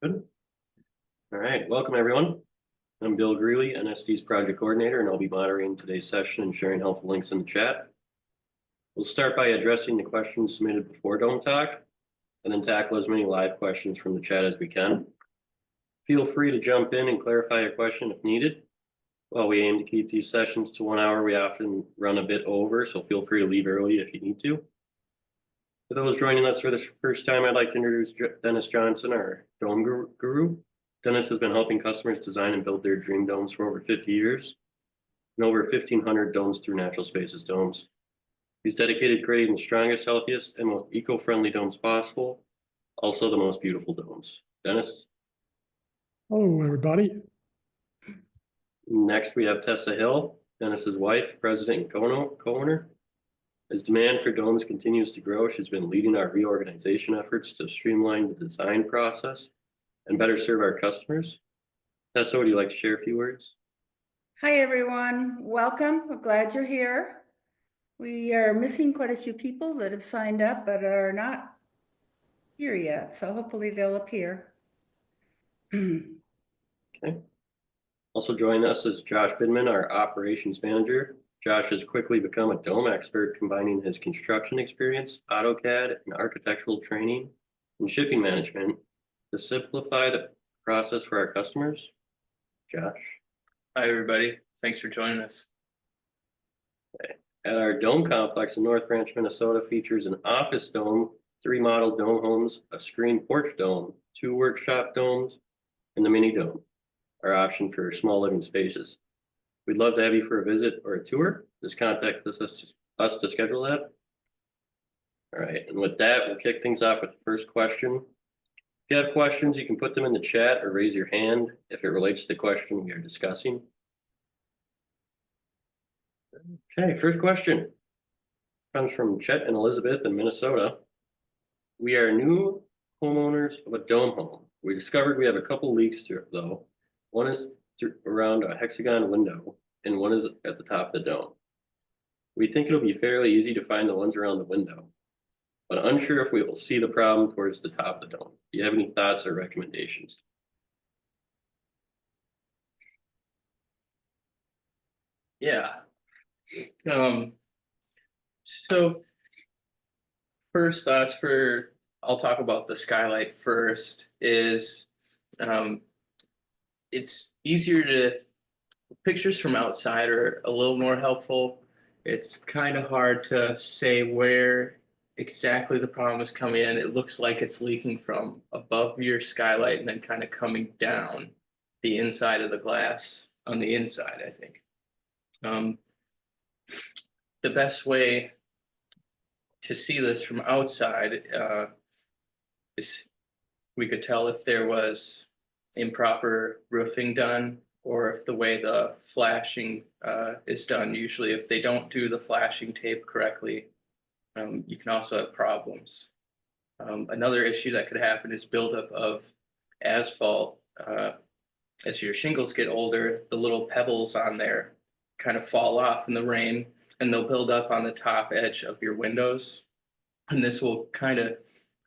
Good. All right, welcome everyone. I'm Bill Greeley, NSD's project coordinator, and I'll be moderating today's session and sharing helpful links in the chat. We'll start by addressing the questions submitted before Dome Talk, and then tackle as many live questions from the chat as we can. Feel free to jump in and clarify your question if needed. While we aim to keep these sessions to 1 hour, we often run a bit over, so feel free to leave early if you need to. For those joining us for the first time, I'd like to introduce Dennis Johnson, our Dome Guru. Dennis has been helping customers design and build their dream domes for over 50 years, and over 1,500 domes through Natural Spaces Domes. He's dedicated to creating the strongest, healthiest, and most eco-friendly domes possible, also the most beautiful domes. Dennis? Hello, everybody. Next, we have Tessa Hill, Dennis's wife, president and co-owner. As demand for domes continues to grow, she's been leading our reorganization efforts to streamline the design process and better serve our customers. Tessa, would you like to share a few words? Hi, everyone. Welcome. We're glad you're here. We are missing quite a few people that have signed up but are not here yet, so hopefully they'll appear. Okay. Also joining us is Josh Bidman, our operations manager. Josh has quickly become a dome expert, combining his construction experience, AutoCAD, and architectural training and shipping management to simplify the process for our customers. Josh. Hi, everybody. Thanks for joining us. Okay. At our dome complex in North Branch, Minnesota, features an office dome, 3 model dome homes, a screen porch dome, 2 workshop domes, and the mini dome, our option for small living spaces. We'd love to have you for a visit or a tour. Just contact us to schedule that. All right, and with that, we'll kick things off with the first question. If you have questions, you can put them in the chat or raise your hand if it relates to the question we are discussing. Okay, first question comes from Chet and Elizabeth in Minnesota. We are new homeowners of a dome home. We discovered we have a couple leaks to it, though. One is around a hexagon window, and one is at the top of the dome. We think it'll be fairly easy to find the ones around the window, but unsure if we will see the problem towards the top of the dome. Do you have any thoughts or recommendations? Yeah. So first thoughts I'll talk about the skylight first, is it's easier to, pictures from outside are a little more helpful. It's kind of hard to say where exactly the problem is coming in. It looks like it's leaking from above your skylight and then kind of coming down the inside of the glass on the inside, I think. The best way to see this from outside is we could tell if there was improper roofing done, or if the way the flashing is done. Usually if they don't do the flashing tape correctly, you can also have problems. Another issue that could happen is buildup of asphalt. As your shingles get older, the little pebbles on there kind of fall off in the rain, and they'll build up on the top edge of your windows. And this will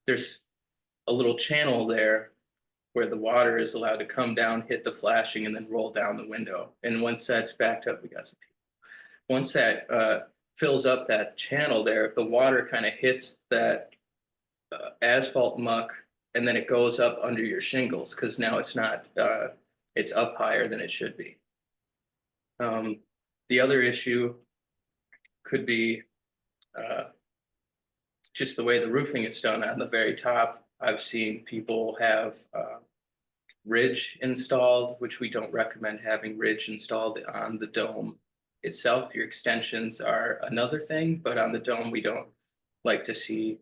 there's a little channel there where the water is allowed to come down, hit the flashing, and then roll down the window. And once that's backed up, we got some people. Once that fills up that channel there, the water kind of hits that asphalt muck, and then it goes up under your shingles, because now it's not, it's up higher than it should be. The other issue could be just the way the roofing is done on the very top. I've seen people have ridge installed, which we don't recommend having ridge installed on the dome itself. Your extensions are another thing, but on the dome, we don't like to see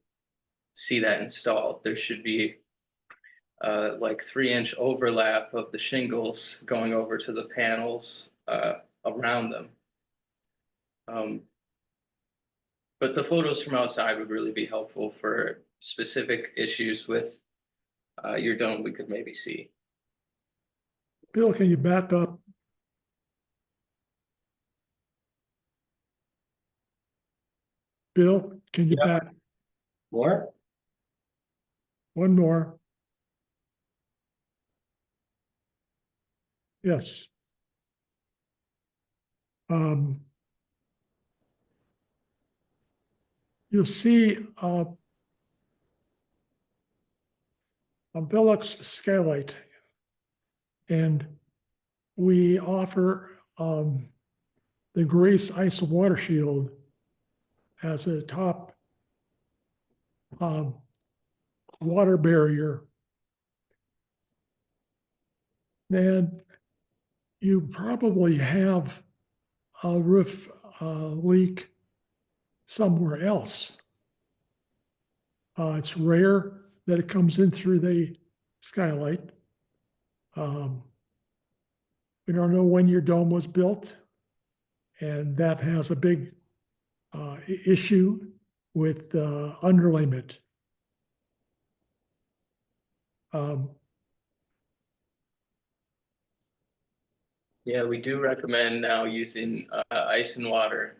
that installed. There should be like 3-inch overlap of the shingles going over to the panels around them. But the photos from outside would really be helpful for specific issues with your dome we could maybe see. Bill, can you back up? Bill, can you back? More? One more. Yes. You'll see a Velux skylight, and we offer the Grace Ice and Water Shield as a top water barrier. Then you probably have a roof leak somewhere else. It's rare that it comes in through the skylight. We don't know when your dome was built, and that has a big issue with underlayment. Yeah, we do recommend now using ice and water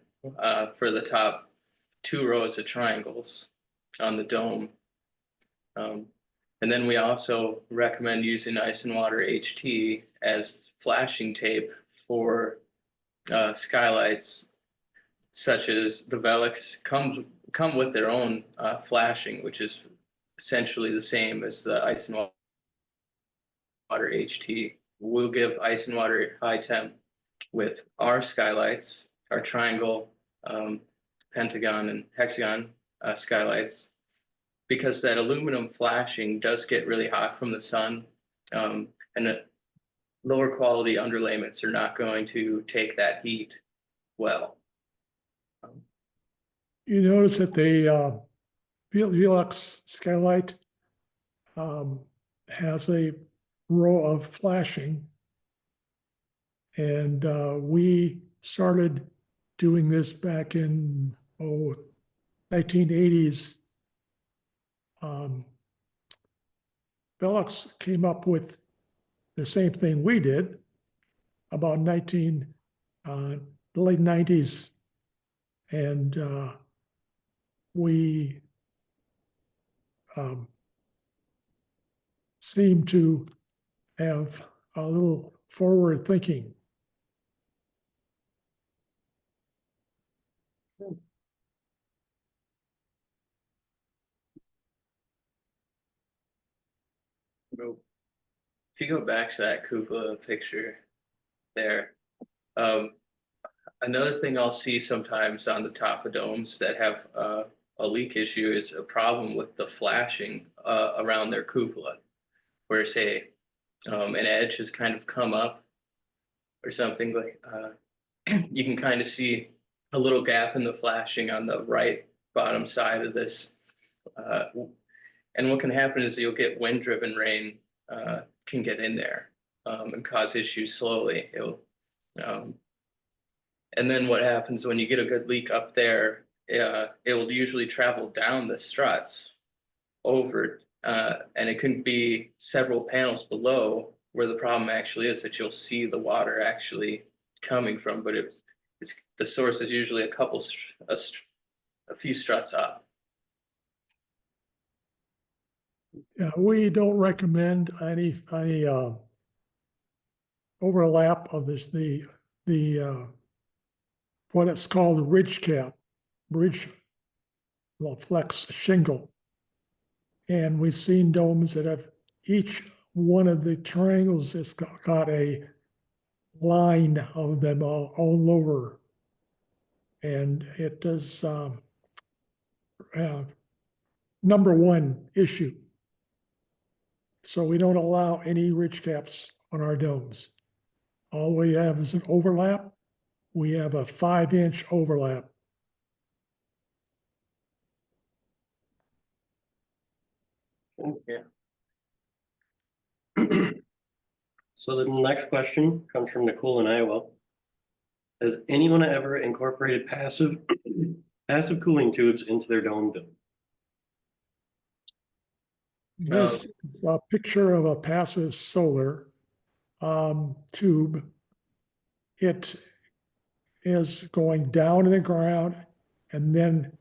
for the top 2 rows of triangles on the dome. And then we also recommend using ice and water HT as flashing tape for skylights, such as the Velux come with their own flashing, which is essentially the same as the ice and water HT. We'll give ice and water high temp with our skylights, our triangle, pentagon, and hexagon skylights, because that aluminum flashing does get really hot from the sun, and the lower quality underlayments are not going to take that heat well. You notice that the Velux skylight has a row of flashing, and we started doing this back in 1980s. Velux came up with the same thing we did about the late 90s, and we seem to have a little forward thinking. If you go back to that cupola picture there, another thing I'll see sometimes on the top of domes that have a leak issue is a problem with the flashing around their cupola, where say an edge has kind of come up or something, like you can kind of see a little gap in the flashing on the right bottom side of this. And what can happen is you'll get wind-driven rain can get in there and cause issues slowly. And then what happens when you get a good leak up there, it will usually travel down the struts over, and it can be several panels below where the problem actually is, that you'll see the water actually coming from, but it's the source is usually a few struts up. Yeah, we don't recommend any overlap of this, the what it's called ridge cap, bridge flex shingle. And we've seen domes that have each one of the triangles has got a line of them all over. And it does number one issue. So we don't allow any ridge caps on our domes. All we have is an overlap. We have a 5-inch overlap. Yeah. So the next question comes from Nicole in Iowa. Has anyone ever incorporated passive cooling tubes into their dome? This is a picture of a passive solar tube. It is going down in the ground, and then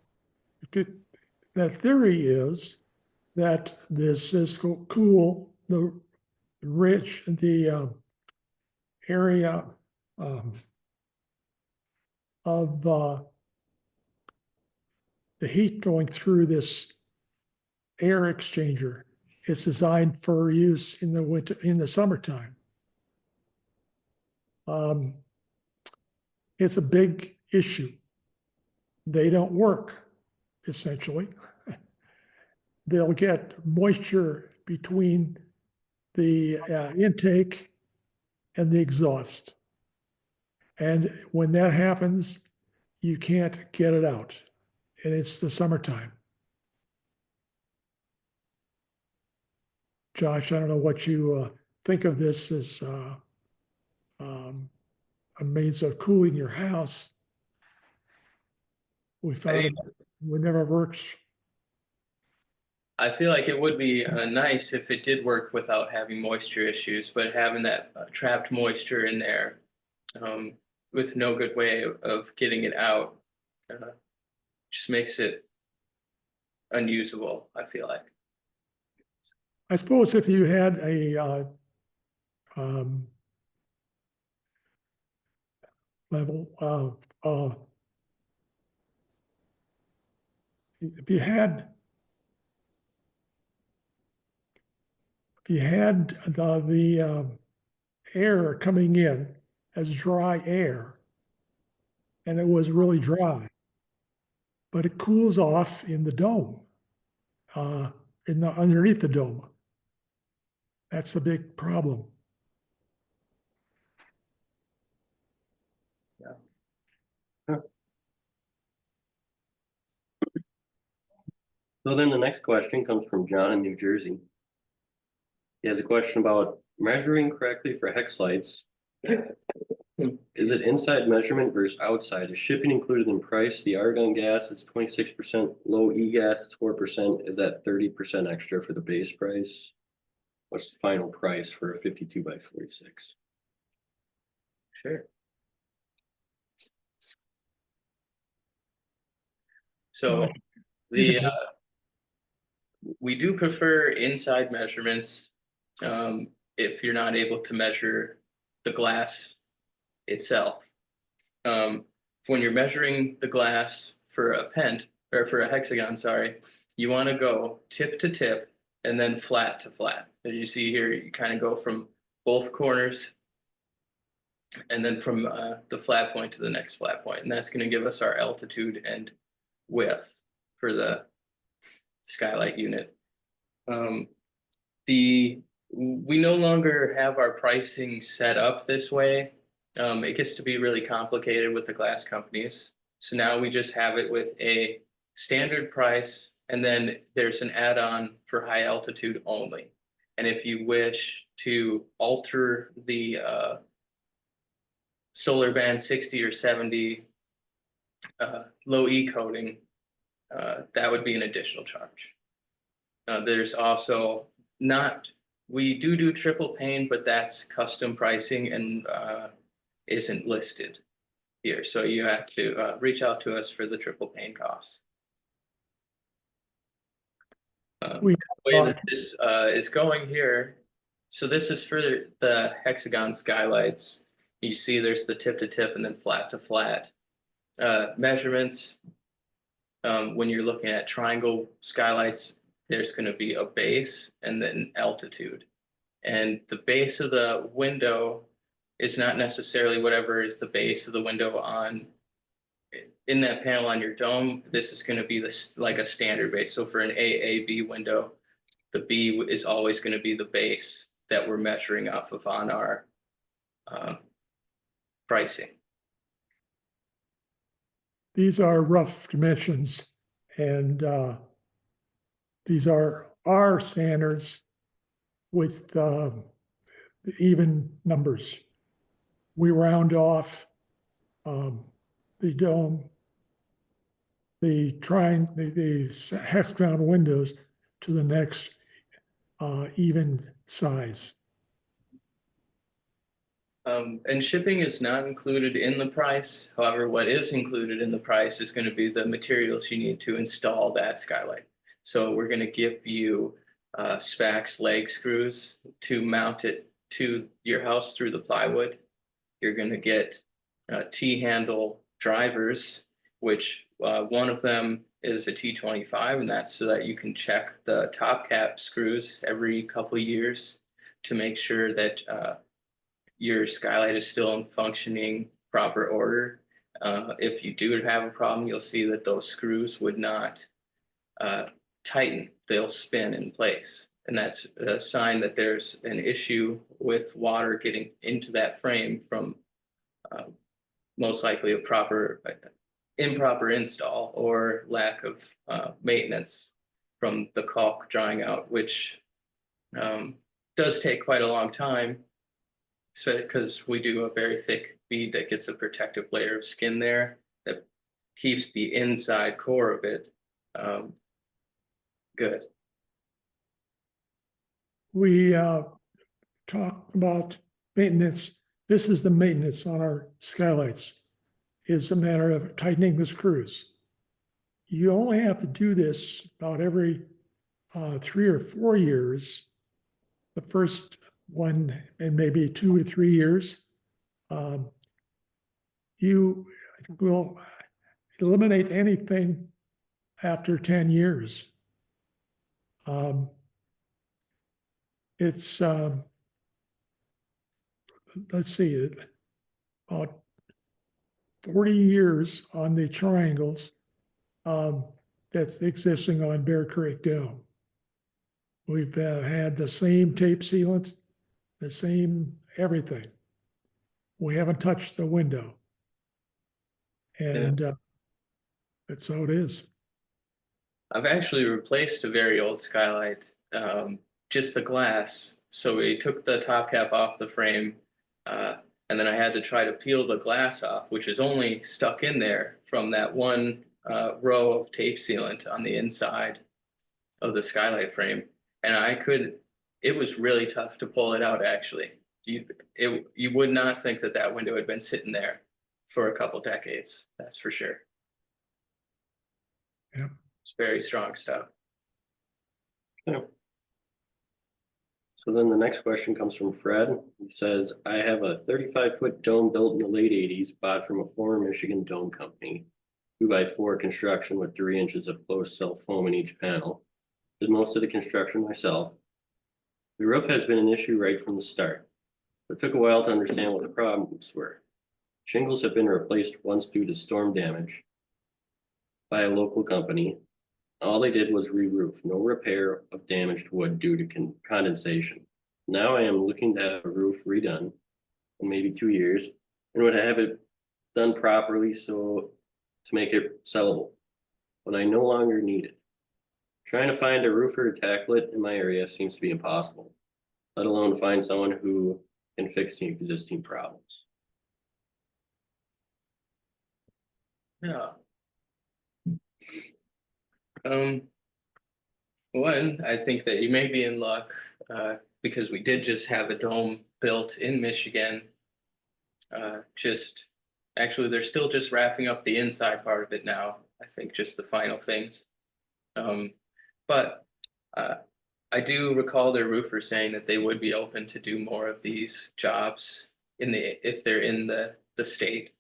the theory is that this is cool the area of the heat going through this air exchanger. It's designed for use in the winter, in the summertime. It's a big issue. They don't work, essentially. They'll get moisture between the intake and the exhaust. And when that happens, you can't get it out. And it's the summertime. Josh, I don't know what you think of this as a means of cooling your house. We found it never works. I feel like it would be nice if it did work without having moisture issues, but having that trapped moisture in there with no good way of getting it out just makes it unusable, I feel like. I suppose if you had a level of if you had the air coming in as dry air, and it was really dry, but it cools off in the dome, underneath the dome. That's the big problem. So then the next question comes from John in New Jersey. He has a question about measuring correctly for hex lights. Is it inside measurement versus outside? Is shipping included in price? The argon gas is 26%, low E gas is 4%. Is that 30% extra for the base price? What's the final price for a 52 by 46? Sure. So the we do prefer inside measurements if you're not able to measure the glass itself. When you're measuring the glass for a pent or for a hexagon, sorry, you want to go tip to tip and then flat to flat. As you see here, you kind of go from both corners and then from the flat point to the next flat point, and that's going to give us our altitude and width for the skylight unit. We no longer have our pricing set up this way. It gets to be really complicated with the glass companies. So now we just have it with a standard price, and then there's an add-on for high altitude only. And if you wish to alter the solar band 60 or 70 low E coating, that would be an additional charge. There's also we do triple pane, but that's custom pricing and isn't listed here. So you have to reach out to us for the triple pane costs. The way that this is going here, so this is for the hexagon skylights. You see there's the tip to tip and then flat to flat. Measurements, when you're looking at triangle skylights, there's going to be a base and then altitude. And the base of the window is not necessarily whatever is the base of the window in that panel on your dome. This is going to be like a standard base. So for an AAB window, the B is always going to be the base that we're measuring off of on our pricing. These are rough dimensions, and these are our standards with even numbers. We round off the dome, the hexagon windows to the next even size. And shipping is not included in the price. However, what is included in the price is going to be the materials you need to install that skylight. So we're going to give you Spax leg screws to mount it to your house through the plywood. you're gonna get T-handle drivers, which one of them is a T25, and that's so that you can check the top cap screws every couple of years to make sure that your skylight is still in functioning proper order. If you do have a problem, you'll see that those screws would not tighten, they'll spin in place. And that's a sign that there's an issue with water getting into that frame from most likely a improper install or lack of maintenance from the caulk drying out, which does take quite a long time. So because we do a very thick bead that gets a protective layer of skin there that keeps the inside core of it good. We talk about maintenance. This is the maintenance on our skylights. Is a matter of tightening the screws. You only have to do this about every 3 or 4 years. The first one, and maybe 2 to 3 years. You will eliminate anything after 10 years. It's let's see, about 40 years on the triangles that's existing on Bear Creek Dome. We've had the same tape sealant, the same everything. We haven't touched the window. And that's how it is. I've actually replaced a very old skylight, just the glass. So we took the top cap off the frame, and then I had to try to peel the glass off, which is only stuck in there from that one row of tape sealant on the inside of the skylight frame. And it was really tough to pull it out, actually. You would not think that that window had been sitting there for a couple decades, that's for sure. Yeah. It's very strong stuff. Yeah. So then the next question comes from Fred, who says, I have a 35-foot dome built in the late 80s, bought from a former Michigan dome company. 2x4 construction with 3 inches of closed cell foam in each panel. Did most of the construction myself. The roof has been an issue right from the start. It took a while to understand what the problems were. Shingles have been replaced once due to storm damage by a local company. All they did was re-roof, no repair of damaged wood due to condensation. Now I am looking to have a roof redone in maybe 2 years and would have it done properly so to make it sellable, but I no longer need it. Trying to find a roofer to tackle it in my area seems to be impossible, let alone find someone who can fix the existing problems. Yeah. One, I think that you may be in luck because we did just have a dome built in Michigan. Actually, they're still just wrapping up the inside part of it now. I think just the final things. But I do recall their roofer saying that they would be open to do more of these jobs if they're in the state.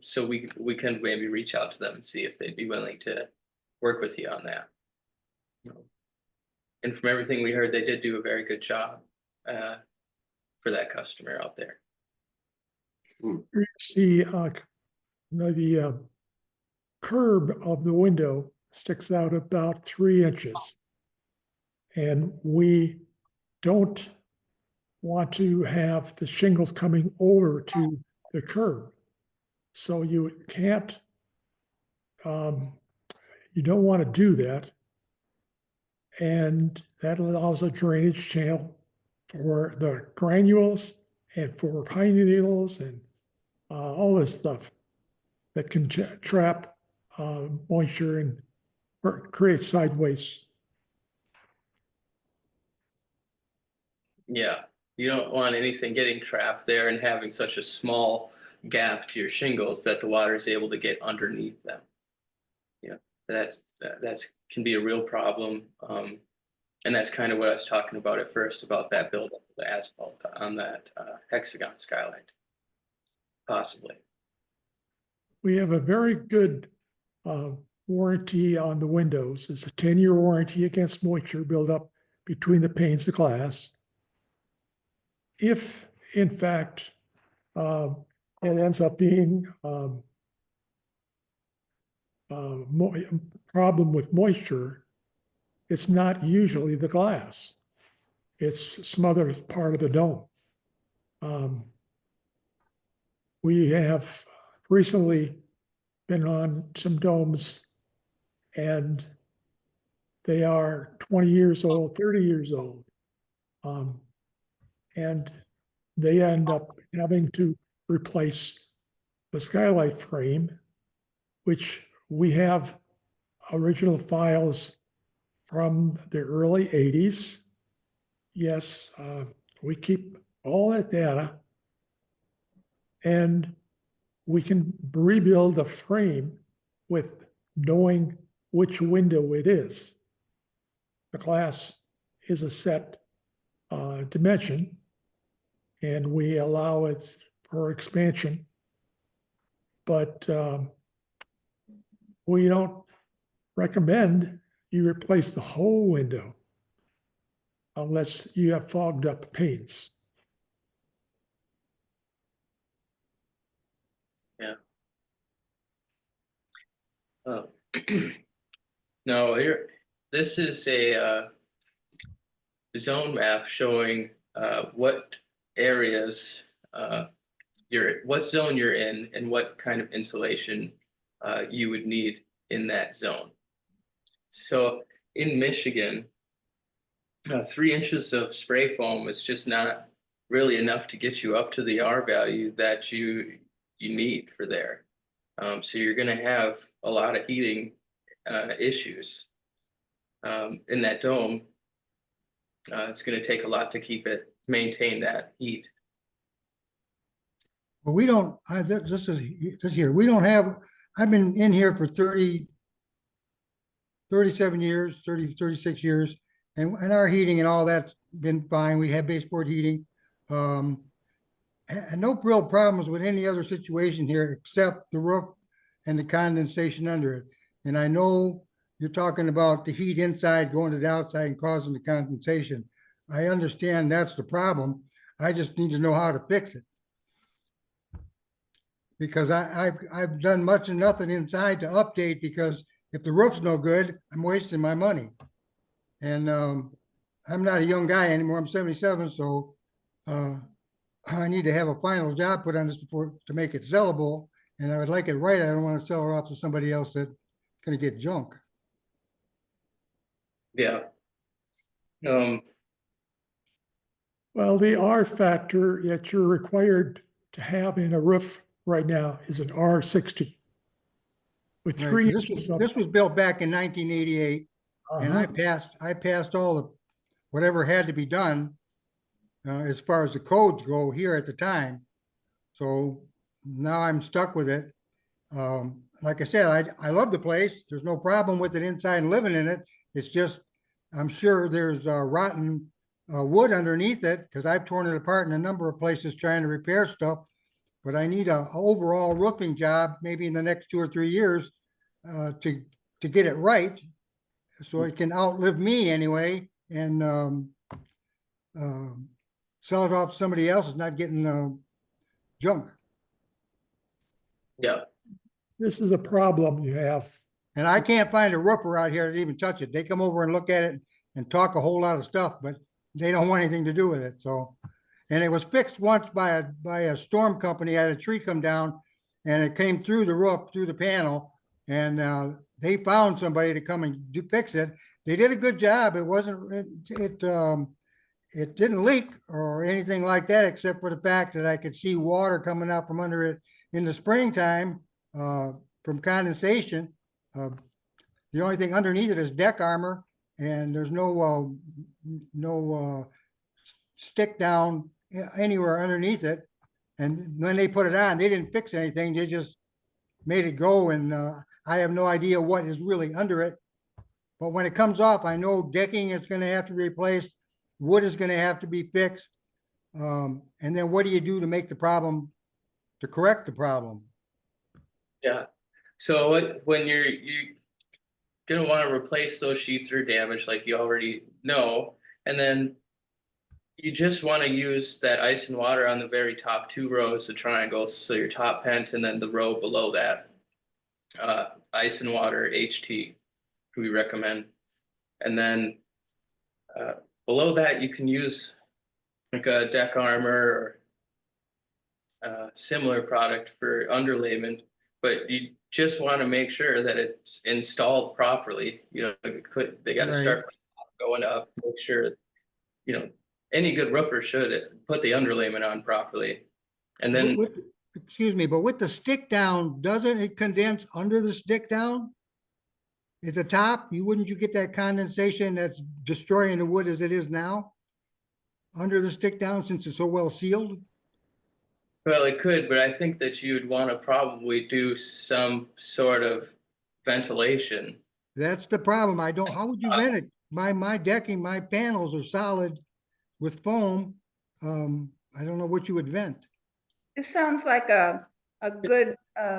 So we can maybe reach out to them and see if they'd be willing to work with you on that. And from everything we heard, they did do a very good job for that customer out there. You see the curb of the window sticks out about 3 inches. And we don't want to have the shingles coming over to the curb. So you can't, you don't want to do that. And that allows a drainage channel for the granules and for pine needles and all this stuff that can trap moisture and create sideways. Yeah, you don't want anything getting trapped there and having such a small gap to your shingles that the water is able to get underneath them. Yeah, that's can be a real problem. And that's kind of what I was talking about at first about that buildup of the asphalt on that hexagon skylight. possibly. We have a very good warranty on the windows. It's a 10-year warranty against moisture buildup between the panes of glass. If, in fact, it ends up being problem with moisture, it's not usually the glass. It's some other part of the dome. We have recently been on some domes and they are 20 years old, 30 years old. And they end up having to replace the skylight frame, which we have original files from the early 80s. Yes, we keep all that data. And we can rebuild a frame with knowing which window it is. The glass is a set dimension, and we allow it for expansion. But we don't recommend you replace the whole window unless you have fogged up panes. Yeah. No, here, this is a zone map showing what areas what zone you're in and what kind of insulation you would need in that zone. So in Michigan, 3 inches of spray foam is just not really enough to get you up to the R value that you need for there. So you're going to have a lot of heating issues in that dome. It's going to take a lot to maintain that heat. Well, we don't, this here, we don't have, I've been in here for 37 years, 36 years, and our heating and all that's been fine. We have baseboard heating. And no real problems with any other situation here except the roof and the condensation under it. And I know you're talking about the heat inside going to the outside and causing the condensation. I understand that's the problem. I just need to know how to fix it. Because I've done much and nothing inside to update, because if the roof's no good, I'm wasting my money. And I'm not a young guy anymore. I'm 77, so I need to have a final job put on this before to make it sellable. And I would like it right. I don't want to sell it off to somebody else that's going to get junk. Yeah. Well, the R factor that you're required to have in a roof right now is an R60. With Right. 3 This inches of. was built back in 1988, and I passed all the whatever had to be done as far as the codes go here at the time. So now I'm stuck with it. Like I said, I love the place. There's no problem with it inside and living in it. It's just, I'm sure there's rotten wood underneath it, because I've torn it apart in a number of places trying to repair stuff. But I need an overall roofing job, maybe in the next 2 or 3 years, to get it right, so it can outlive me anyway, and sell it off to somebody else is not getting junk. Yeah. This is a problem you have. And I can't find a roofer out here to even touch it. They come over and look at it and talk a whole lot of stuff, but they don't want anything to do with it. So, and it was fixed once by a storm company. I had a tree come down and it came through the roof, through the panel, and they found somebody to come and fix it. They did a good job. It wasn't, it didn't leak or anything like that, except for the fact that I could see water coming out from under it in the springtime from condensation. The only thing underneath it is deck armor, and there's no stick down anywhere underneath it. And when they put it on, they didn't fix anything. They just made it go, and I have no idea what is really under it. But when it comes off, I know decking is going to have to be replaced. Wood is going to have to be fixed. And then what do you do to make the problem to correct the problem. Yeah, so when you gonna want to replace those sheets that are damaged, like you already know, and then you just want to use that ice and water on the very top 2 rows of triangles, so your top pent and then the row below that. Ice and water HT, we recommend. And then below that, you can use like a deck armor or similar product for underlayment, but you just want to make sure that it's installed properly. You know, they got to start going up, make sure, you know, any good roofer should put the underlayment on properly. And then, Excuse me, but with the stick down, doesn't it condense under the stick down? At the top, wouldn't you get that condensation that's destroying the wood as it is now? Under the stick down, since it's so well sealed? well, it could, but I think that you'd want to probably do some sort of ventilation. That's the problem. How would you vent it? My decking, my panels are solid with foam. I don't know what you would vent. It sounds like a good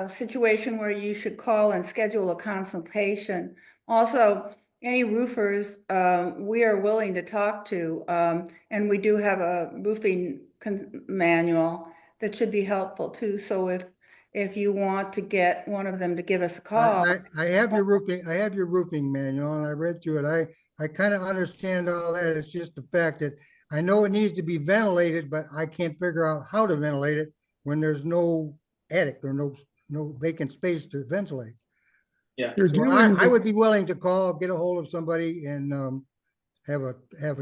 situation where you should call and schedule a consultation. Also, any roofers, we are willing to talk to, and we do have a roofing manual that should be helpful too. So if you want to get one of them to give us a call. I have your roofing manual and I read through it. I kind of understand all that. It's just the fact that I know it needs to be ventilated, but I can't figure out how to ventilate it when there's no attic or no vacant space to ventilate. Yeah. So I would be willing to get a hold of somebody and have a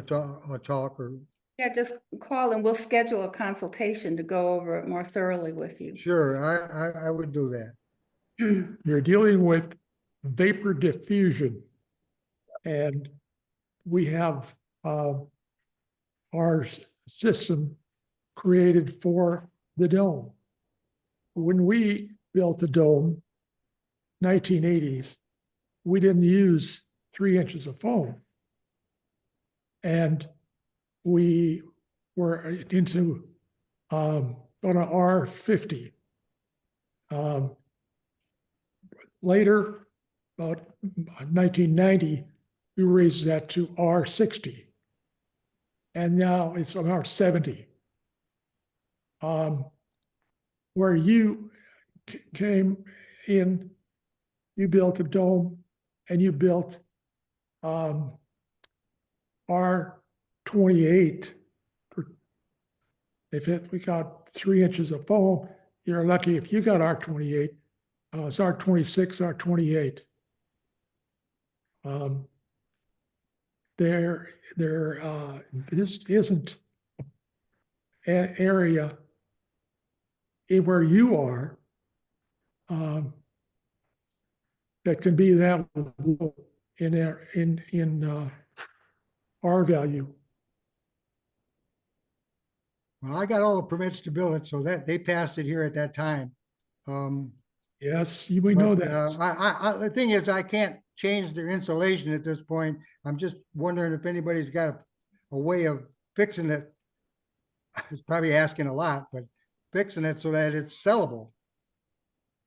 talk or. Yeah, just call and we'll schedule a consultation to go over it more thoroughly with you. Sure, I would do that. You're dealing with vapor diffusion. And we have our system created for the dome. When we built the dome, 1980s, we didn't use 3 inches of foam. And we were into on an R50. Later, about 1990, we raised that to R60. And now it's on R70. Where you came in, you built a dome and you built R28. We got 3 inches of foam, you're lucky if you got R28. It's R26, R28. This isn't an area where you are that can be that low in R value. Well, I got all the permits to build it, so that they passed it here at that time. Yes, we know But, that. the thing is, I can't change their insulation at this point. I'm just wondering if anybody's got a way of fixing it. It's probably asking a lot, but fixing it so that it's sellable.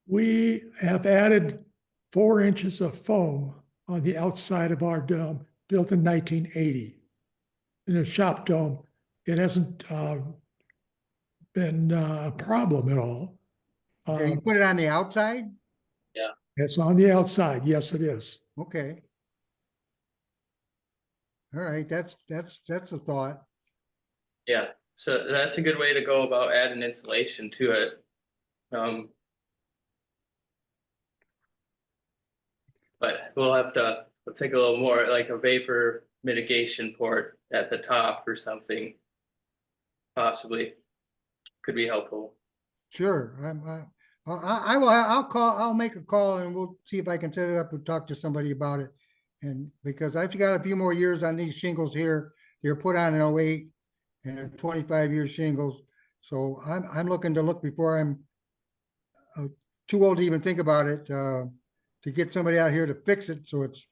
We have added 4 inches of foam on the outside of our dome, built in 1980. In a shop dome, it hasn't been a problem at all. Okay, you put it on the outside? It's on the outside. Yes, it is. Okay. All right, that's a thought. Yeah, so that's a good way to go about adding insulation to it. But we'll have to think a little more, like a vapor mitigation port at the top or something. Possibly could be helpful. Sure, I'll make a call and we'll see if I can set it up and talk to somebody about it. And because I've got a few more years on these shingles here, they're put on in 08 and they're 25-year shingles. So I'm looking to look before I'm too old to even think about it, to get somebody out here to fix it so it's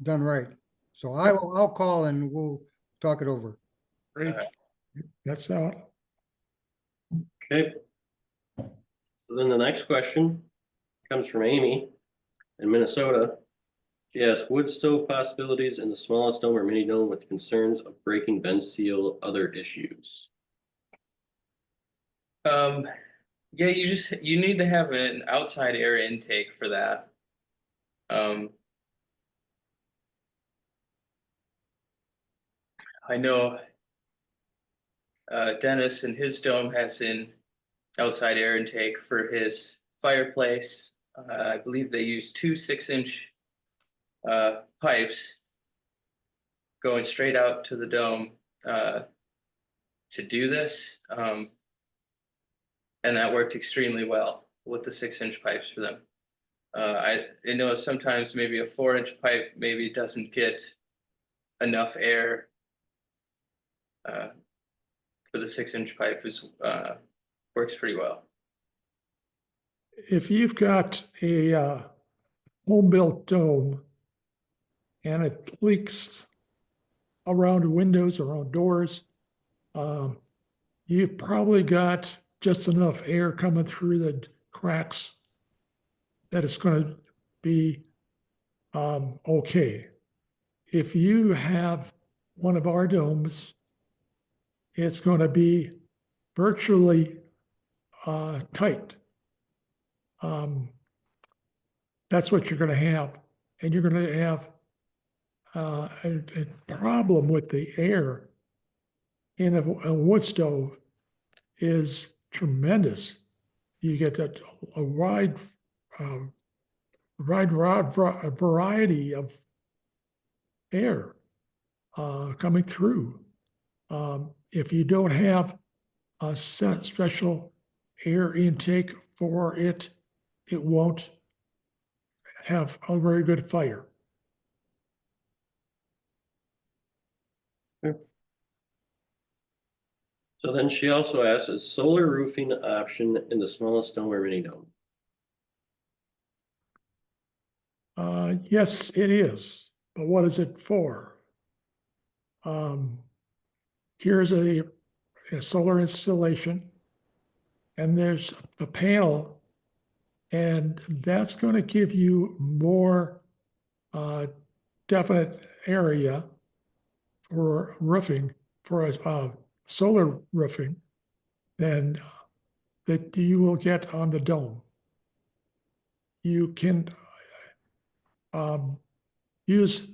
done right. So I'll call and we'll talk it over. Great. That's out. Okay. Then the next question comes from Amy in Minnesota. She asks, wood stove possibilities in the smallest dome or mini dome with concerns of breaking vent seal, other issues. Yeah, you need to have an outside air intake for that. I know Dennis in his dome has an outside air intake for his fireplace. I believe they use two 6-inch pipes going straight out to the dome to do this. And that worked extremely well with the 6-inch pipes for them. I know sometimes maybe a 4-inch pipe maybe doesn't get enough air. For the 6-inch pipe is works pretty well. If you've got a home-built dome and it leaks around windows, around doors, you've probably got just enough air coming through the cracks that it's going to be okay. If you have one of our domes, it's going to be virtually tight. That's what you're going to have. And you're going to have a problem with the air in a wood stove is tremendous. You get a wide variety of air coming through. If you don't have a special air intake for it, it won't have a very good fire. So then she also asks, is solar roofing an option in the smallest dome or mini dome? Yes, it is. But what is it for? Here's a solar installation, and there's a panel, and that's going to give you more definite area for roofing, for a solar roofing, than that you will get on the dome. You can use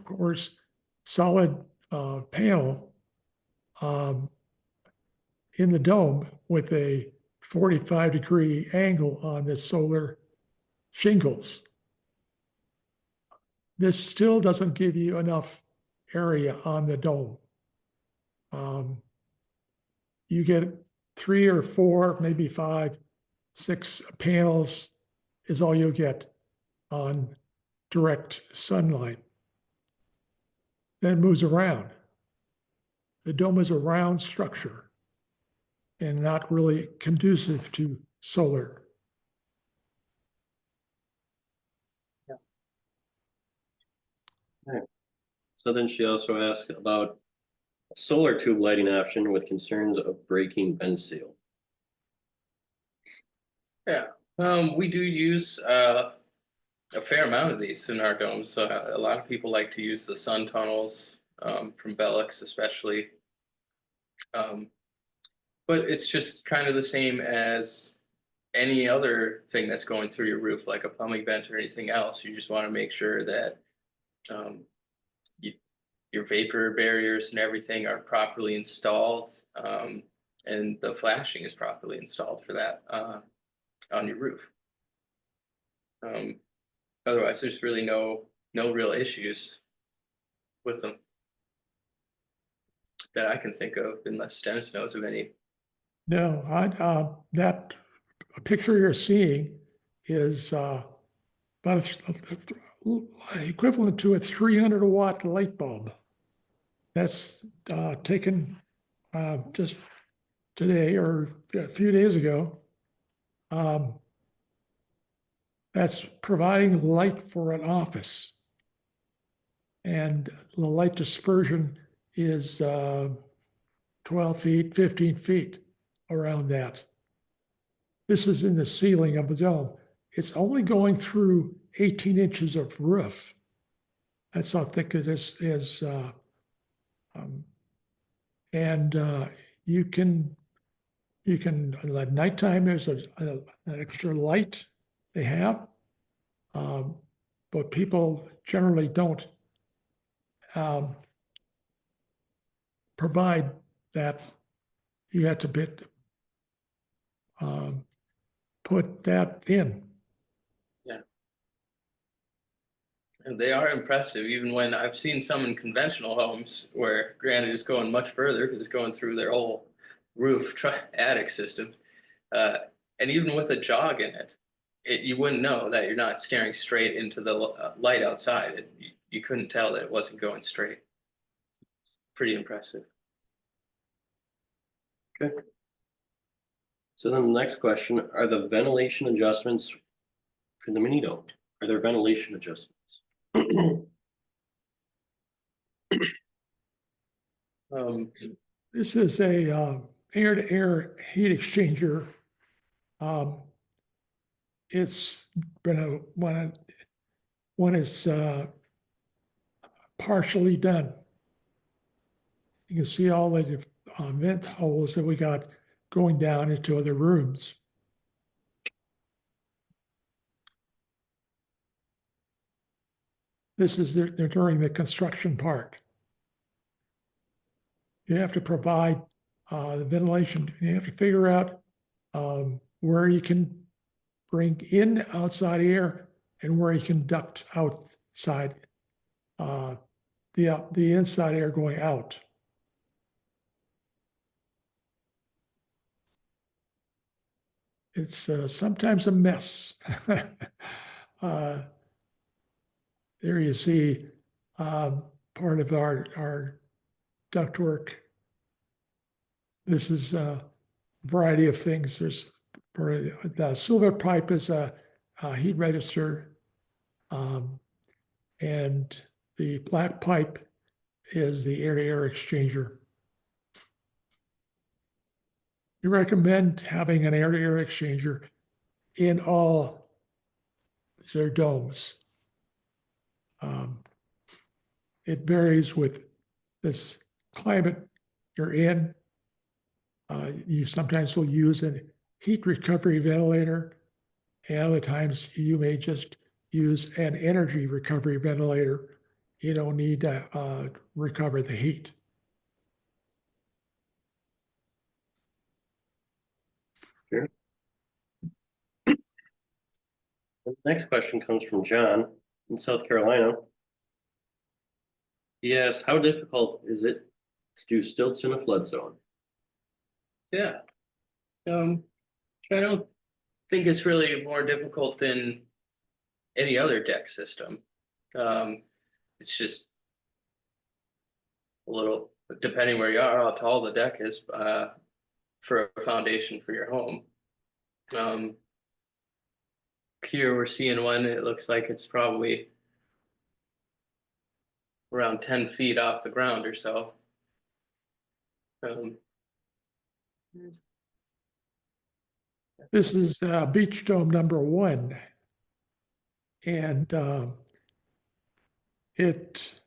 course solid panel in the dome with a 45-degree angle on the solar shingles. This still doesn't give you enough area on the dome. You get 3 or 4, maybe 5, 6 panels is all you'll get on direct sunlight. Then it moves around. The dome is a round structure and not really conducive to solar. So then she also asked about a solar tube lighting option with concerns of breaking vent seal. Yeah, we do use a fair amount of these in our domes. So a lot of people like to use the sun tunnels from Velux, especially. But it's just kind of the same as any other thing that's going through your roof, like a plumbing vent or anything else. You just want to make sure that your vapor barriers and everything are properly installed, and the flashing is properly installed for that on your roof. Otherwise, there's really no real issues with them that I can think of, unless Dennis knows of any. No, that picture you're seeing is about equivalent to a 300-watt light bulb. That's taken just today or a few days ago. That's providing light for an office. And the light dispersion is 12 feet, 15 feet around that. this is in the ceiling of the dome. It's only going through 18 inches of roof. That's how thick it is. And you can at nighttime, there's an extra light they have. But people generally don't provide that. You have to put that in. And they are impressive, even when I've seen some in conventional homes where granted it's going much further because it's going through their whole roof attic system. And even with a jog in it, you wouldn't know that you're not staring straight into the light outside. You couldn't tell that it wasn't going straight. Pretty impressive. Okay. So then the next question, are the ventilation adjustments for the mini dome? Are there ventilation adjustments? This is a air-to-air heat exchanger. It's been when it's partially done. You can see all the vent holes that we got going down into other rooms. This is they're during the construction part. You have to provide the ventilation. You have to figure out where you can bring in outside air and where you can duct outside the inside air going out. It's sometimes a mess. There you see part of our ductwork. This is a variety of things. There's the silver pipe is a heat register, and the black pipe is the air-to-air exchanger. We recommend having an air-to-air exchanger in all their domes. It varies with this climate you're in. You sometimes will use a heat recovery ventilator, and other times you may just use an energy recovery ventilator. You don't need to recover the heat. Sure. The next question comes from John in South Carolina. He asked, how difficult is it to do stilts in a flood zone? Yeah. I don't think it's really more difficult than any other deck system. It's just a little, depending where you are, how tall the deck is for a foundation for your home. Here we're seeing one, it looks like it's probably around 10 feet off the ground or so. This is beach dome number 1. And it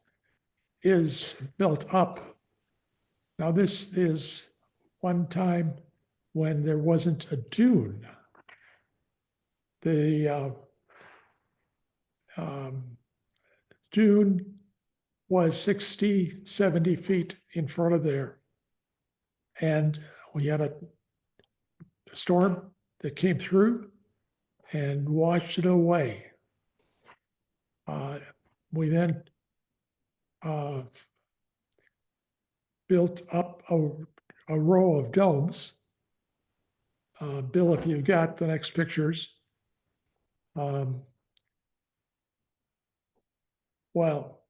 is built up. Now this is one time when there wasn't a dune. The dune was 60, 70 feet in front of there. And we had a storm that came through and washed it away. We then built up a row of domes. Bill, if you got the next pictures. Well,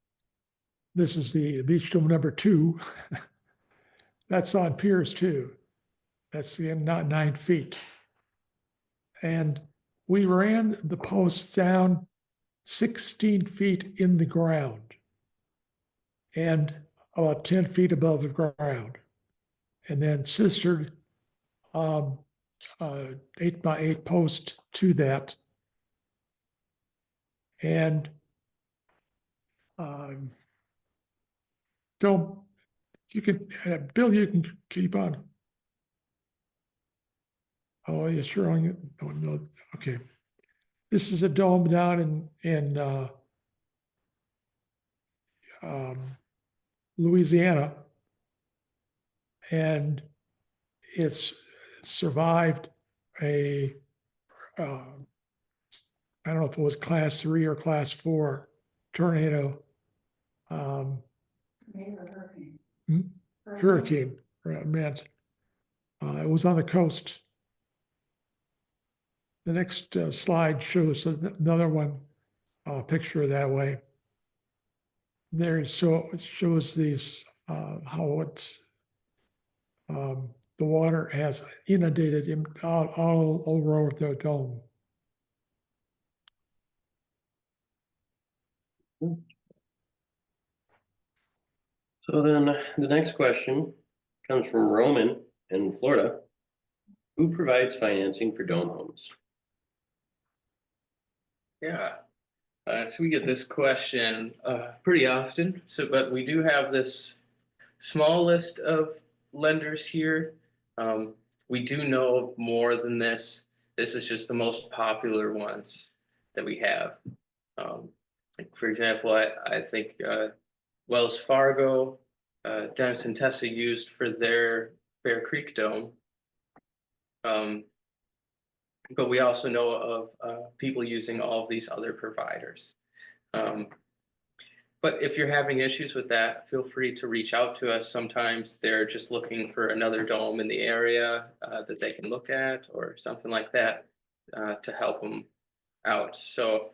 this is the beach dome number 2. That's on piers 2. That's not 9 feet. And we ran the posts down 16 feet in the ground and about 10 feet above the ground, and then sistered 8x8 post to that. And don't, you can, Bill, you can keep on. Oh, you're showing it. Oh, no, okay. This is a dome down in Louisiana. And it's survived a, I don't know if it was class 3 or class 4 tornado. Hurricane, meant. It was on the coast. The next slide shows another one, picture that way. There it shows these, how it's, the water has inundated all over the dome. So then the next question comes from Roman in Florida. Who provides financing for dome homes? Yeah. So we get this question pretty often. But we do have this small list of lenders here. We do know of more than this. This is just the most popular ones that we have. Like for example, I think Wells Fargo, Dennis and Tessa used for their Bear Creek Dome. But we also know of people using all of these other providers. But if you're having issues with that, feel free to reach out to us. Sometimes they're just looking for another dome in the area that they can look at or something like that to help them out. So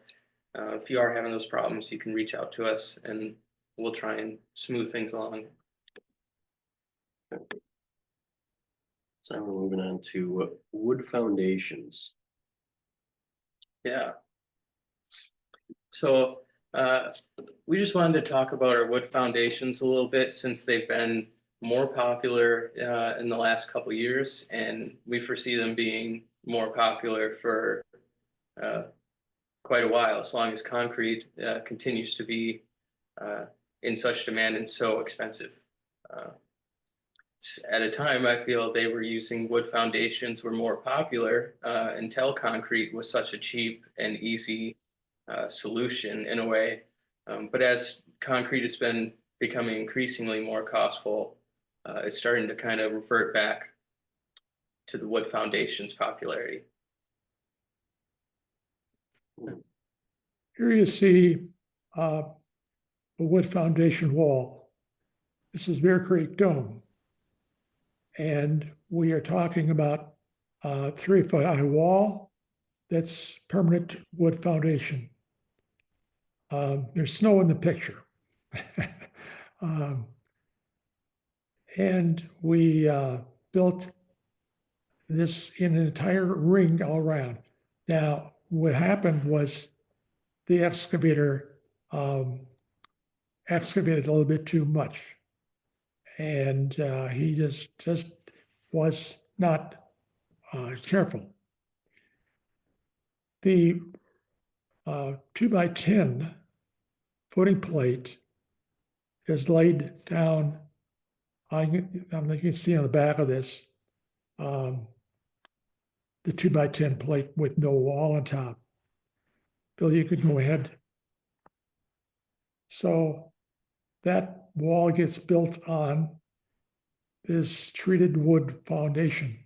if you are having those problems, you can reach out to us and we'll try and smooth things along. So now we're moving on to wood foundations. Yeah. So we just wanted to talk about our wood foundations a little bit since they've been more popular in the last couple of years, and we foresee them being more popular for quite a while, as long as concrete continues to be in such demand and so expensive. At a time, I feel they were using wood foundations were more popular until concrete was such a cheap and easy solution in a way. But as concrete has been becoming increasingly more costful, it's starting to kind of revert back to the wood foundation's popularity. Here you see a wood foundation wall. This is Bear Creek Dome. And we are talking about a 3-foot high wall that's permanent wood foundation. There's snow in the picture. And we built this in an entire ring all around. Now, what happened was the excavator excavated a little bit too much. And he just was not careful. The 2x10 footing plate is laid down. You can see on the back of this, the 2x10 plate with no wall on top. Bill, you could go ahead. So that wall gets built on this treated wood foundation.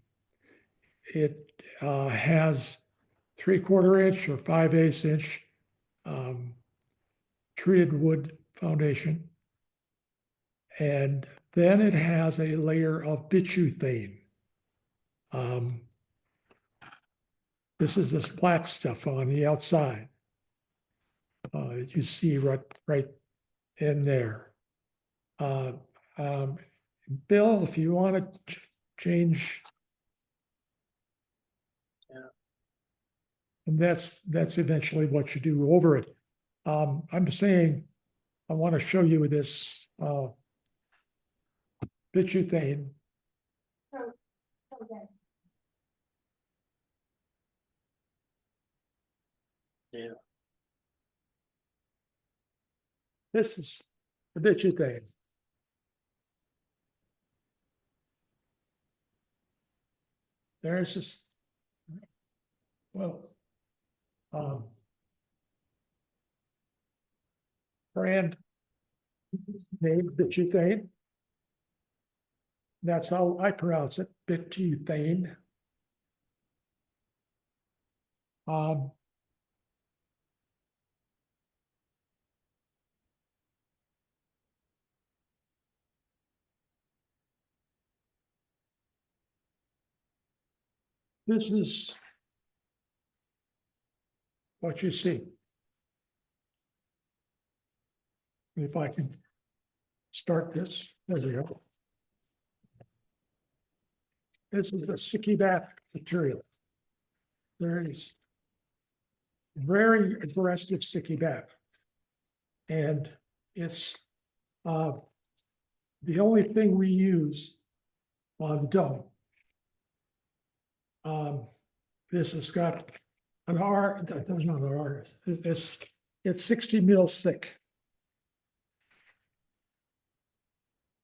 It has 3/4 inch or 5/8 inch treated wood foundation. And then it has a layer of bituthane. This is this black stuff on the outside. You see right in there. Bill, if you want to change. Yeah. And that's eventually what you do over it. I'm saying, I want to show you this bituthane. Yeah. This is the bitumen. There's just, well, brand name bitumen. That's how I pronounce it, bitumen. Um, this is what you see. If I can start this, there we go. This is a sticky back material. There is very aggressive sticky back. And it's the only thing we use on the dome. This has got an R, that's not an R, it's 60 mils thick.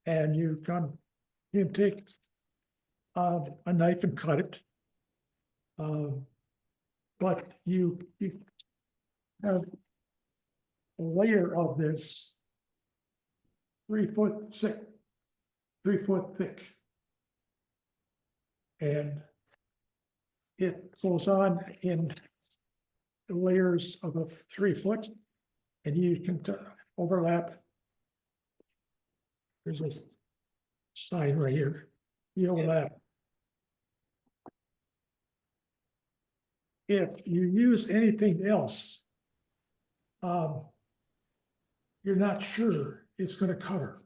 And you can take a knife and cut it. But you have a layer of this 3 foot thick. And it goes on in layers of a 3 foot, and you can overlap. There's a sign right here. You overlap. If you use anything else, you're not sure it's going to cover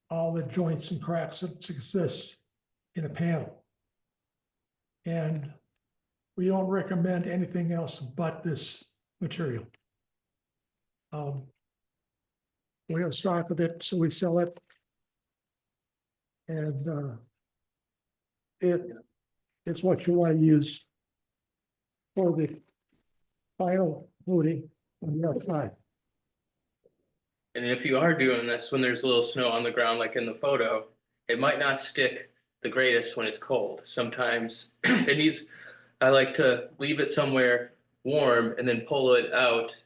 all the joints and cracks that exist in a panel. And we don't recommend anything else but this material. We have stock of it, so we sell it. And it's what you want to use for the final coating on the outside. And if you are doing this when there's a little snow on the ground, like in the photo, it might not stick the greatest when it's cold. Sometimes it needs, I like to leave it somewhere warm and then pull it out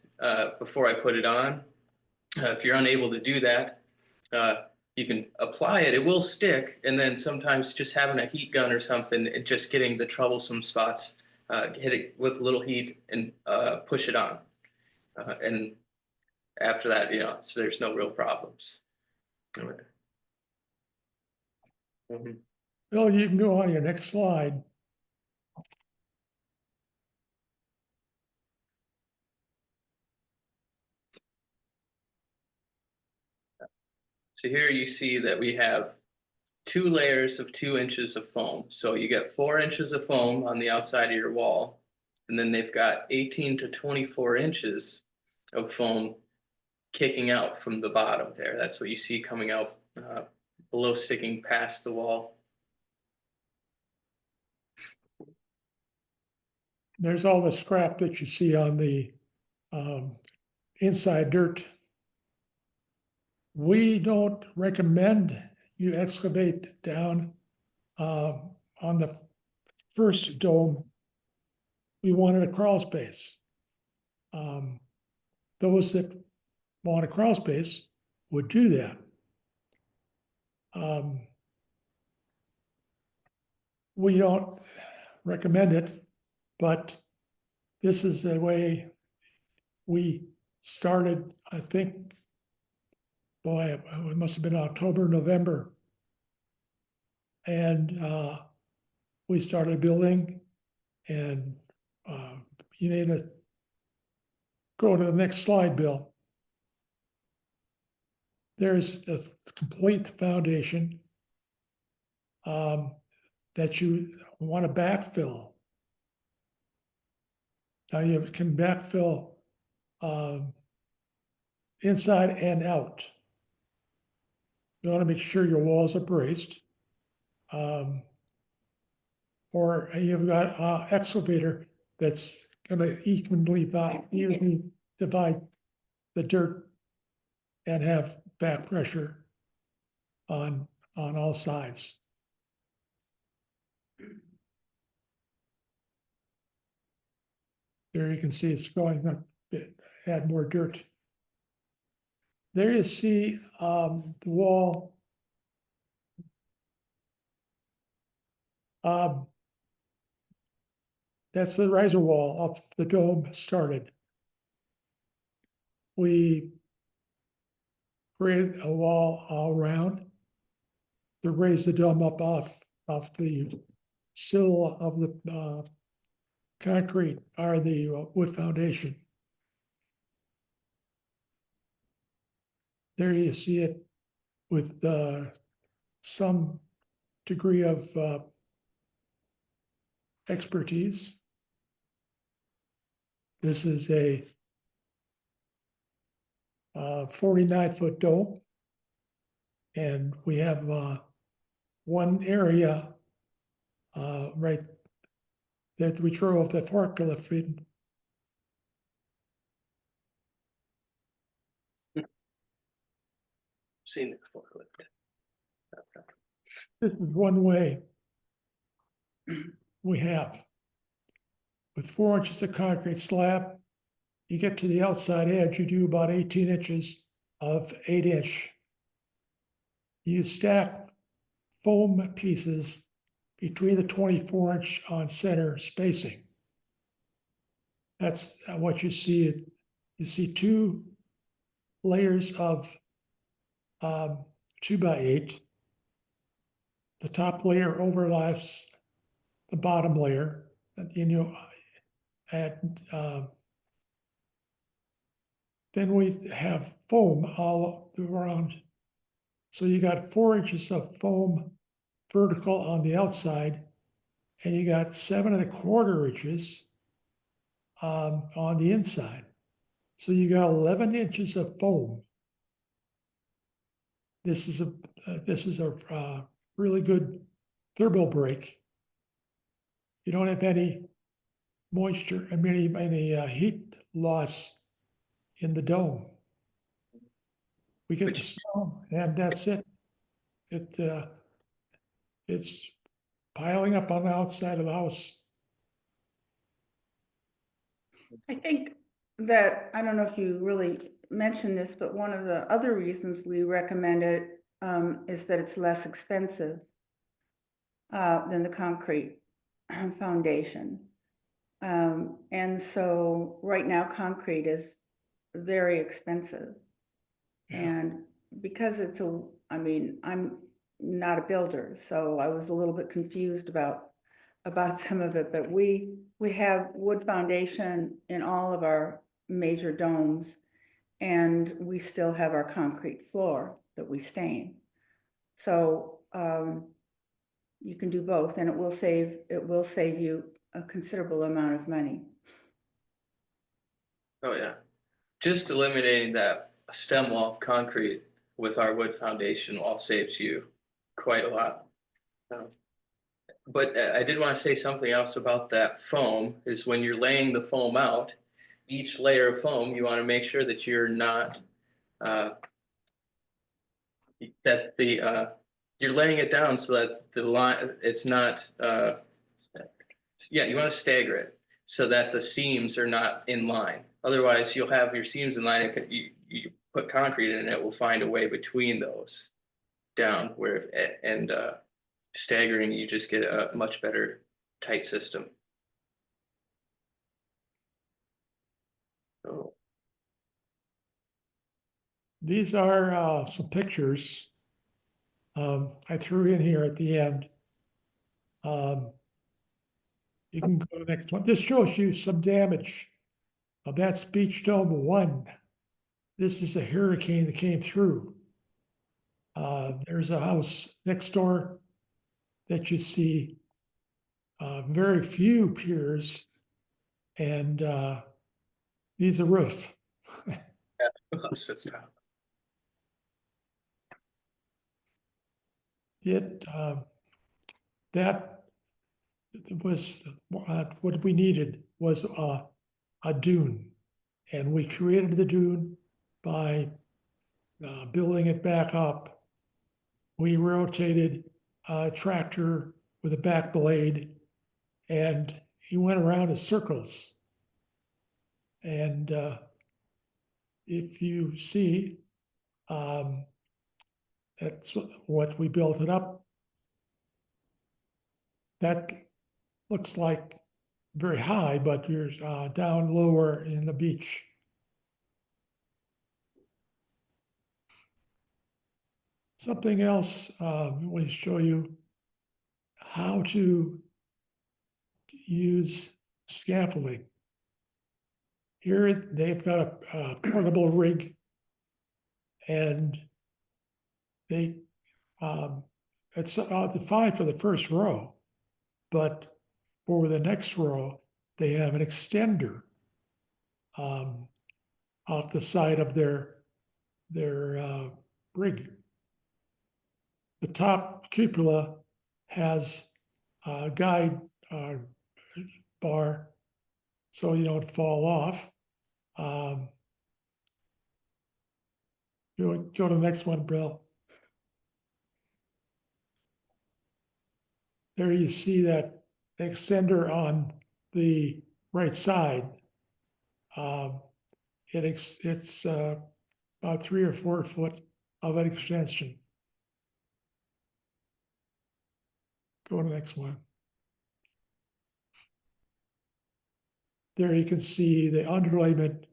before I put it on. If you're unable to do that, you can apply it, it will stick. And then sometimes just having a heat gun or something and just getting the troublesome spots, hit it with a little heat and push it on. And after that, you know, so there's no real problems. Mhm. Bill, you can go on your next slide. So here you see that we have 2 layers of 2 inches of foam. So you get 4 inches of foam on the outside of your wall, and then they've got 18 to 24 inches of foam kicking out from the bottom there. That's what you see coming out below, sticking past the wall. There's all the scrap that you see on the inside dirt. We don't recommend you excavate down on the first dome. We wanted a crawl space. Those that want a crawl space would do that. We don't recommend it, but this is the way we started, I think, boy, it must have been October, November. And we started building, and you need to go to the next slide, Bill. There's the complete foundation that you want to backfill. Now you can backfill inside and out. You want to make sure your walls are braced. Or you've got an excavator that's gonna evenly divide the dirt and have back pressure on all sides. There you can see it's going up, add more dirt. There you see the wall. That's the riser wall of the dome started. We created a wall all around to raise the dome up off the sill of the concrete or the wood foundation. There you see it with some degree of expertise. This is a 49-foot dome. And we have one area right that we drove the forklift in. Seen it forklift. That's right. This is one way we have. With 4 inches of concrete slab, you get to the outside edge, you do about 18 inches of 8-inch. You stack foam pieces between the 24-inch on center spacing. That's what you see. You see 2 layers of 2x8. The top layer overlaps the bottom layer, and then we have foam all around. So you got 4 inches of foam vertical on the outside, and you got 7¼ inches on the inside. So you got 11 inches of foam. This is a really good thermal break. You don't have any moisture, any heat loss in the dome. We get the snow, and that's it. It's piling up on the outside of the house. I think that, I don't know if you really mentioned this, but one of the other reasons we recommend it is that it's less expensive than the concrete foundation. And so right now concrete is very expensive. Yeah. And because I'm not a builder, so I was a little bit confused about some of it, but we have wood foundation in all of our major domes, and we still have our concrete floor that we stain. So you can do both, and it will save you a considerable amount of money. Oh, yeah. Just eliminating that stem wall of concrete with our wood foundation wall saves you quite a lot. But I did want to say something else about that foam, is when you're laying the foam out, each layer of foam, you want to make sure that you're not, you're laying it down so that the line, it's not, yeah, you want to stagger it so that the seams are not in line. Otherwise, you'll have your seams in line, and you put concrete in, and it will find a way between those down where, and staggering, you just get a much better tight system. Oh. These are some pictures I threw in here at the end. You can go to the next one. This shows you some damage. That's Beach Dome 1. This is a hurricane that came through. There's a house next door that you see very few piers, and needs a roof. That was what we needed was a dune. And we created the dune by building it back up. We rotated a tractor with a back blade, and he went around in circles. And if you see, that's what we built it up. That looks like very high, but you're down lower in the beach. Something else, we show you how to use scaffolding. Here they've got a portable rig, and they it's fine for the first row, but for the next row they have an extender off the side of their rig. The top cupola has a guide bar so you don't fall off. Go to the next one, Bill. There you see that extender on the right side. It's about 3 or 4 foot of an extension. Go to the next one. There you can see the underlayment,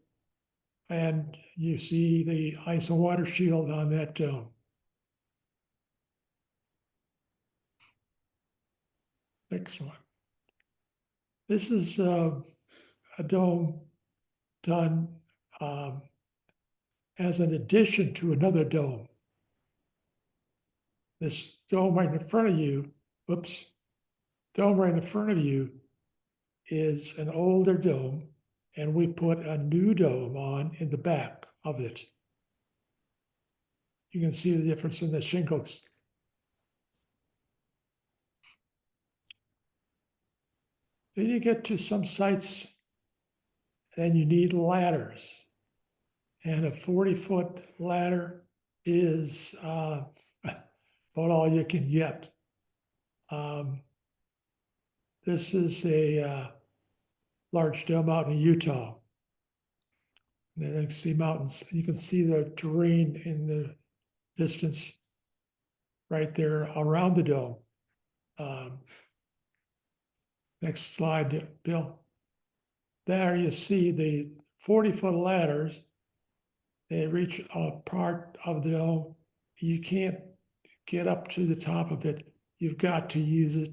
and you see the ice and water shield on that dome. Next one. This is a dome done as an addition to another dome. This dome right in front of you, dome right in front of you is an older dome, and we put a new dome on in the back of it. You can see the difference in the shingles. Then you get to some sites and you need ladders. And a 40-foot ladder is about all you can get. This is a large dome out in Utah. And then you can see mountains. You can see the terrain in the distance right there around the dome. Next slide, Bill. There you see the 40-foot ladders. They reach a part of the dome. You can't get up to the top of it. You've got to use it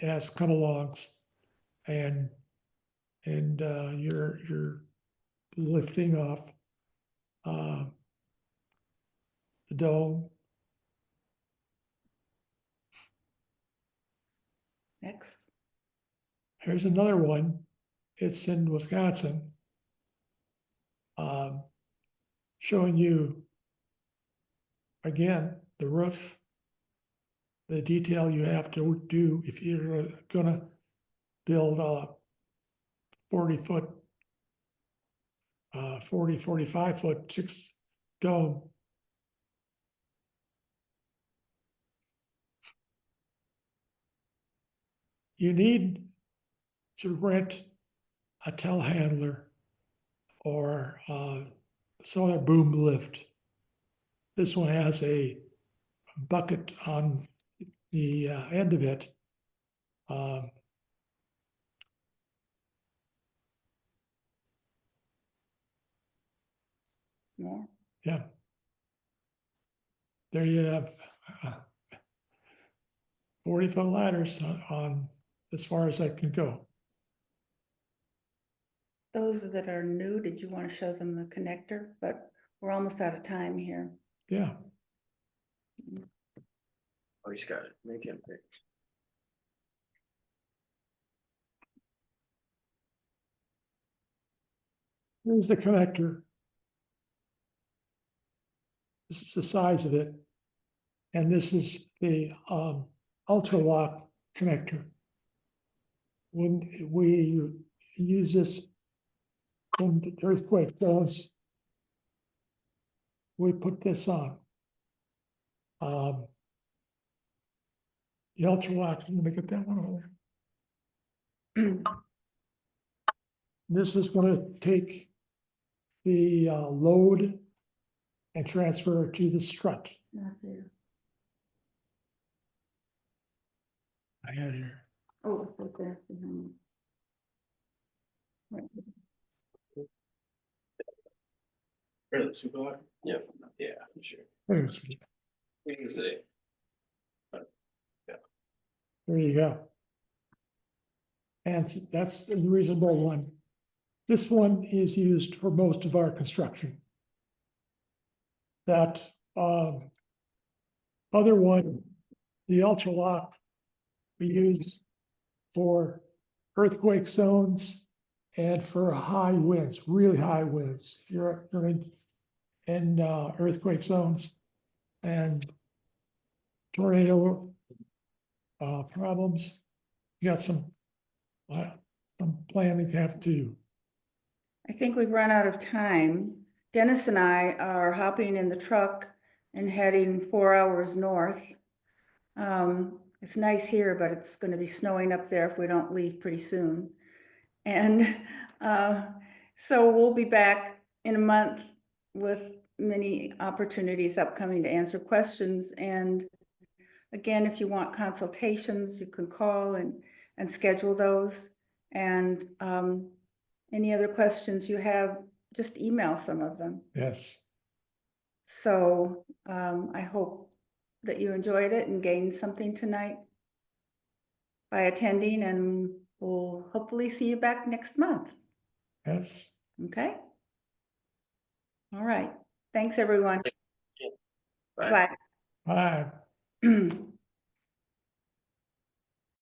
as come-alongs, and you're lifting off the dome. Next. Here's another one. It's in Wisconsin, showing you again the roof, the detail you have to do if you're gonna build a 40-foot, 45-foot 6 dome. You need to rent a telehandler or some other boom lift. This one has a bucket on the end of it. More. Yeah. There you have 40-foot ladders on as far as I can go. Those that are new, did you want to show them the connector? But we're almost out of time here. Yeah. Oh, he's got it. Make him pick. Here's the connector. This is the size of it. And this is the ultra lock connector. When we use this in the earthquake zones, we put this on. The ultralight, let me get that one over there. This is gonna take the load and transfer it to the strut. Not there. I had here. Oh, it's right there behind. Right. For the supervisor? Yeah. Yeah, sure. There's- Usually. There you go. And that's the reasonable one. This one is used for most of our construction. That other one, the ultralock, we use for earthquake zones and for high winds, really high winds. You're in earthquake zones and tornado problems. You got some planning to have to do. I think we've run out of time. Dennis and I are hopping in the truck and heading 4 hours north. It's nice here, but it's going to be snowing up there if we don't leave pretty soon. And so we'll be back in a month with many opportunities upcoming to answer questions. And again, if you want consultations, you can call and schedule those. And any other questions you have, just email some of them. Yes, So I hope that you enjoyed it and gained something tonight by attending, and we'll hopefully see you back next month. yes. Okay? All right. Thanks, everyone. Bye. Bye. Bye. Bye.